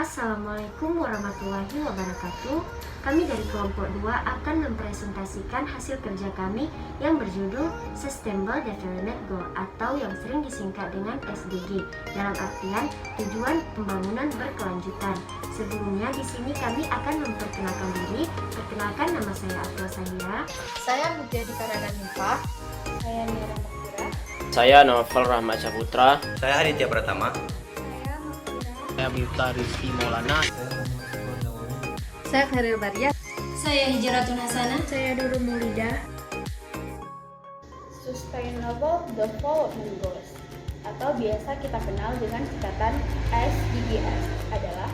Assalamualaikum warahmatullahi wabarakatuh. Kami dari kelompok 2 akan mempresentasikan hasil kerja kami yang berjudul Sustainable Development Goal atau yang sering disingkat dengan SDG, dalam artian tujuan pembangunan berkelanjutan. Sebelumnya di sini kami akan memperkenalkan diri. Perkenalkan, nama saya Afro Sahira. Saya Mutia Dikarana Nifah. Saya Nira Makura. Saya Novel Rahmat Saputra. Saya Aditya Pratama. Saya Miftah Rizky Maulana. Saya Khairil Baria. Saya Hijaratun Hasanah. Saya Nurul Maulida. Sustainable Development Goals atau biasa kita kenal dengan singkatan SDGs adalah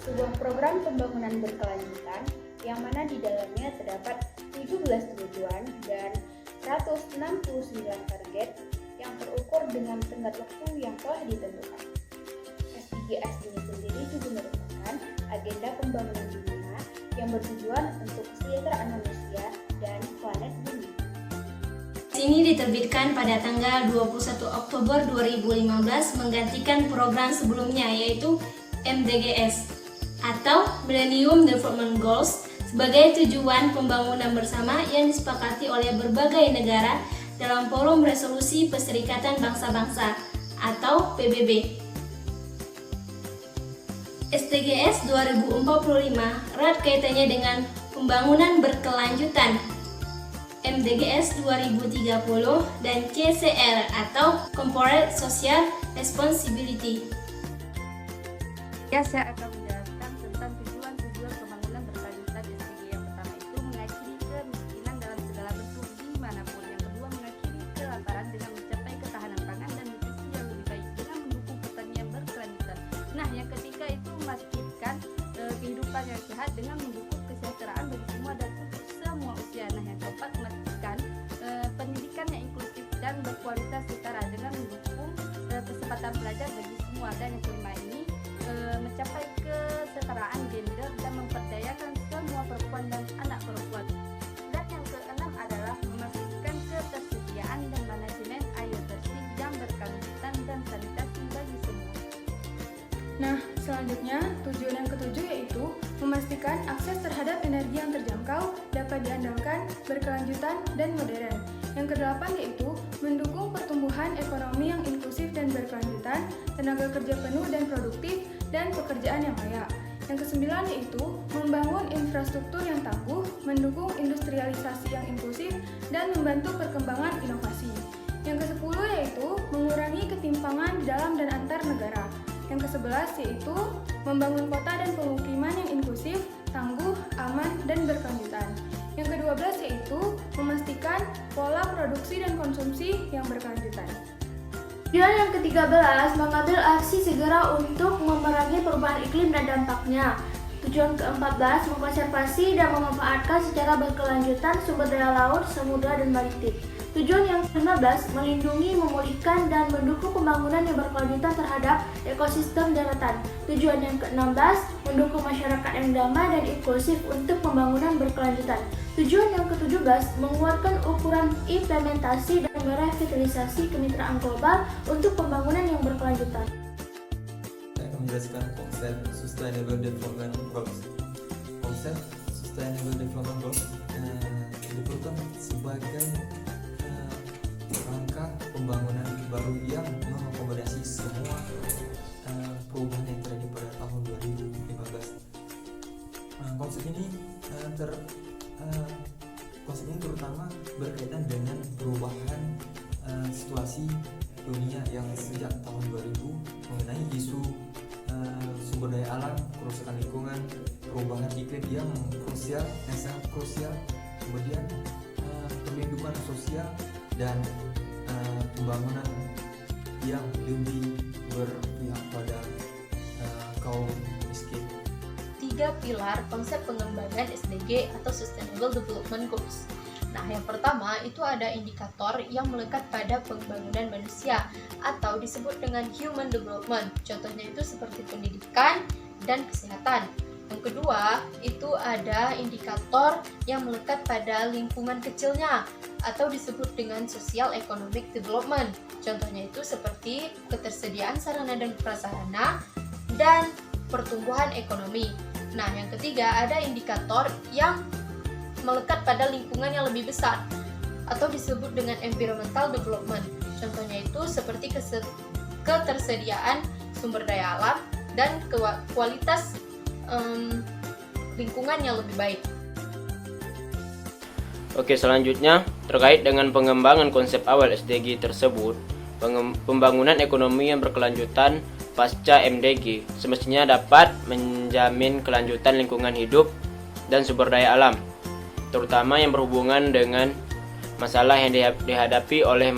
sebuah program pembangunan berkelanjutan yang mana di dalamnya terdapat 17 tujuan dan 169 target yang terukur dengan tenggat waktu yang telah ditentukan. SDGs ini sendiri juga merupakan agenda pembangunan dunia yang bertujuan untuk kesejahteraan manusia dan planet bumi. Ini diterbitkan pada tanggal 21 Oktober 2015 menggantikan program sebelumnya yaitu MDGs atau Millennium Development Goals sebagai tujuan pembangunan bersama yang disepakati oleh berbagai negara dalam Forum Resolusi Perserikatan Bangsa-Bangsa atau PBB. SDGs 2045 erat kaitannya dengan pembangunan berkelanjutan MDGs 2030 dan CSR atau Corporate Social Responsibility. Ya, saya akan menjelaskan tentang tujuan-tujuan pembangunan berkelanjutan SDG. Yang pertama itu mengakhiri kemiskinan dalam segala bentuk dimanapun. Yang kedua mengakhiri kelaparan dengan mencapai ketahanan pangan dan nutrisi yang lebih baik dengan mendukung pertanian berkelanjutan. Nah, yang ketiga itu memastikan kehidupan yang sehat dengan mendukung kesejahteraan bagi semua dan untuk semua usia. Nah, yang keempat memastikan pendidikan yang inklusif dan berkualitas setara dengan mendukung kesempatan belajar bagi semua. Dan yang kelima ini mencapai kesetaraan gender dan memperdayakan semua perempuan dan anak perempuan. Dan yang keenam adalah memastikan ketersediaan dan manajemen air bersih yang berkelanjutan dan sanitasi bagi semua. Nah, selanjutnya tujuan yang ketujuh yaitu memastikan akses terhadap energi yang terjangkau, dapat diandalkan, berkelanjutan, dan modern. Yang kedelapan yaitu mendukung pertumbuhan ekonomi yang inklusif dan berkelanjutan, tenaga kerja penuh dan produktif, dan pekerjaan yang layak. Yang kesembilan yaitu membangun infrastruktur yang tangguh, mendukung industrialisasi yang inklusif, dan membantu perkembangan inovasi. Yang kesepuluh yaitu mengurangi ketimpangan di dalam dan antar negara. Yang kesebelas yaitu membangun kota dan pemukiman yang inklusif, tangguh, aman, dan berkelanjutan. Yang ke-12 yaitu memastikan pola produksi dan konsumsi yang berkelanjutan. Tujuan yang ke-13 mengambil aksi segera untuk memerangi perubahan iklim dan dampaknya. Tujuan ke-14 mengkonservasi dan memanfaatkan secara berkelanjutan sumber daya laut, samudra, dan maritim. Tujuan yang ke-15 melindungi, memulihkan, dan mendukung pembangunan yang berkelanjutan terhadap ekosistem daratan. Tujuan yang ke-16 mendukung masyarakat yang damai dan inklusif untuk pembangunan berkelanjutan. Tujuan yang ke-17 menguatkan ukuran implementasi dan merevitalisasi kemitraan global untuk pembangunan yang berkelanjutan. Saya akan menjelaskan konsep Sustainable Development Goals. Konsep Sustainable Development Goals diperlukan sebagai rangka pembangunan baru yang mengakomodasi semua perubahan yang terjadi pada tahun 2015. Konsep ini terutama berkaitan dengan perubahan situasi dunia yang sejak tahun 2000 mengenai isu sumber daya alam, kerusakan lingkungan, perubahan iklim yang sangat krusial, kemudian perlindungan sosial dan pembangunan yang lebih berpihak pada kaum miskin. 3 pilar konsep pengembangan SDG atau Sustainable Development Goals. Nah, yang pertama itu ada indikator yang melekat pada pembangunan manusia atau disebut dengan human development. Contohnya itu seperti pendidikan dan kesehatan. Yang kedua, itu ada indikator yang melekat pada lingkungan kecilnya atau disebut dengan social economic development. Contohnya itu seperti ketersediaan sarana dan prasarana dan pertumbuhan ekonomi. Nah, yang ketiga ada indikator yang melekat pada lingkungan yang lebih besar atau disebut dengan environmental development. Contohnya itu seperti ketersediaan sumber daya alam dan kualitas lingkungan yang lebih baik. Oke, selanjutnya terkait dengan pengembangan konsep awal SDG tersebut, pembangunan ekonomi yang berkelanjutan pasca MDG semestinya dapat menjamin kelanjutan lingkungan hidup dan sumber daya alam, terutama yang berhubungan dengan masalah yang dihadapi oleh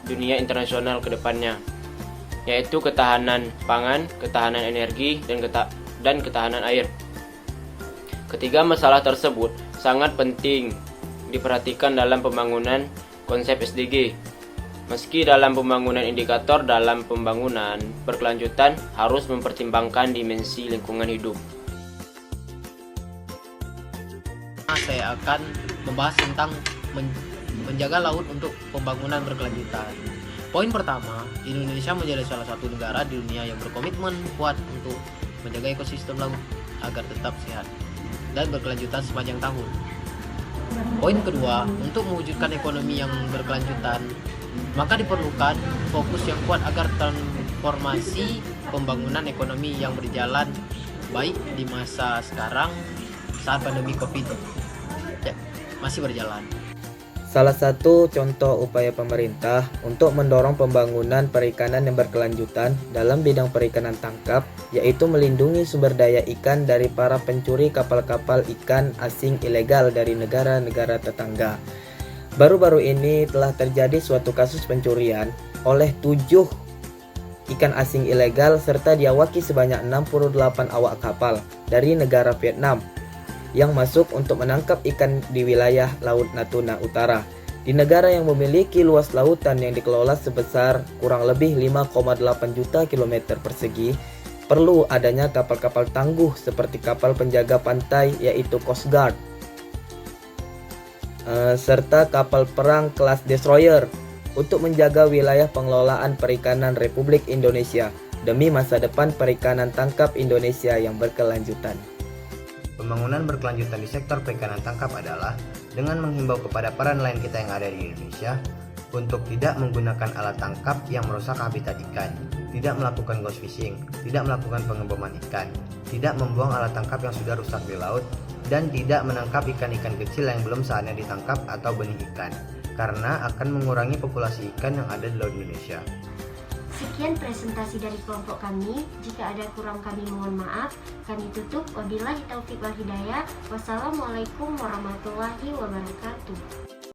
dunia internasional ke depannya, yaitu ketahanan pangan, ketahanan energi, dan ketahanan air. Ketiga masalah tersebut sangat penting diperhatikan dalam pembangunan konsep SDG. Meski dalam pembangunan indikator dalam pembangunan berkelanjutan harus mempertimbangkan dimensi lingkungan hidup. Saya akan membahas tentang menjaga laut untuk pembangunan berkelanjutan. Poin pertama, Indonesia menjadi salah satu negara di dunia yang berkomitmen kuat untuk menjaga ekosistem laut agar tetap sehat dan berkelanjutan sepanjang tahun. Poin kedua, untuk mewujudkan ekonomi yang berkelanjutan, maka diperlukan fokus yang kuat agar transformasi pembangunan ekonomi yang berjalan baik di masa sekarang saat pandemi COVID masih berjalan. Salah satu contoh upaya pemerintah untuk mendorong pembangunan perikanan yang berkelanjutan dalam bidang perikanan tangkap yaitu melindungi sumber daya ikan dari para pencuri kapal-kapal ikan asing ilegal dari negara-negara tetangga. Baru-baru ini telah terjadi suatu kasus pencurian oleh 7 ikan asing ilegal serta diawaki sebanyak 68 awak kapal dari negara Vietnam yang masuk untuk menangkap ikan di wilayah Laut Natuna Utara, di negara yang memiliki luas lautan yang dikelola sebesar kurang lebih 5,8 juta kilometer persegi. Perlu adanya kapal-kapal tangguh seperti kapal penjaga pantai yaitu Coast Guard, serta kapal perang kelas destroyer untuk menjaga wilayah pengelolaan perikanan Republik Indonesia demi masa depan perikanan tangkap Indonesia yang berkelanjutan. Pembangunan berkelanjutan di sektor perikanan tangkap adalah dengan menghimbau kepada para nelayan kita yang ada di Indonesia untuk tidak menggunakan alat tangkap yang merusak habitat ikan, tidak melakukan ghost fishing, tidak melakukan pengeboman ikan, tidak membuang alat tangkap yang sudah rusak di laut, dan tidak menangkap ikan-ikan kecil yang belum saatnya ditangkap atau benih ikan, karena akan mengurangi populasi ikan yang ada di laut Indonesia. Sekian presentasi dari kelompok kami. Jika ada kurang kami mohon maaf. Kami tutup. Wabillahi taufiq wal hidayah. Wassalamualaikum warahmatullahi wabarakatuh.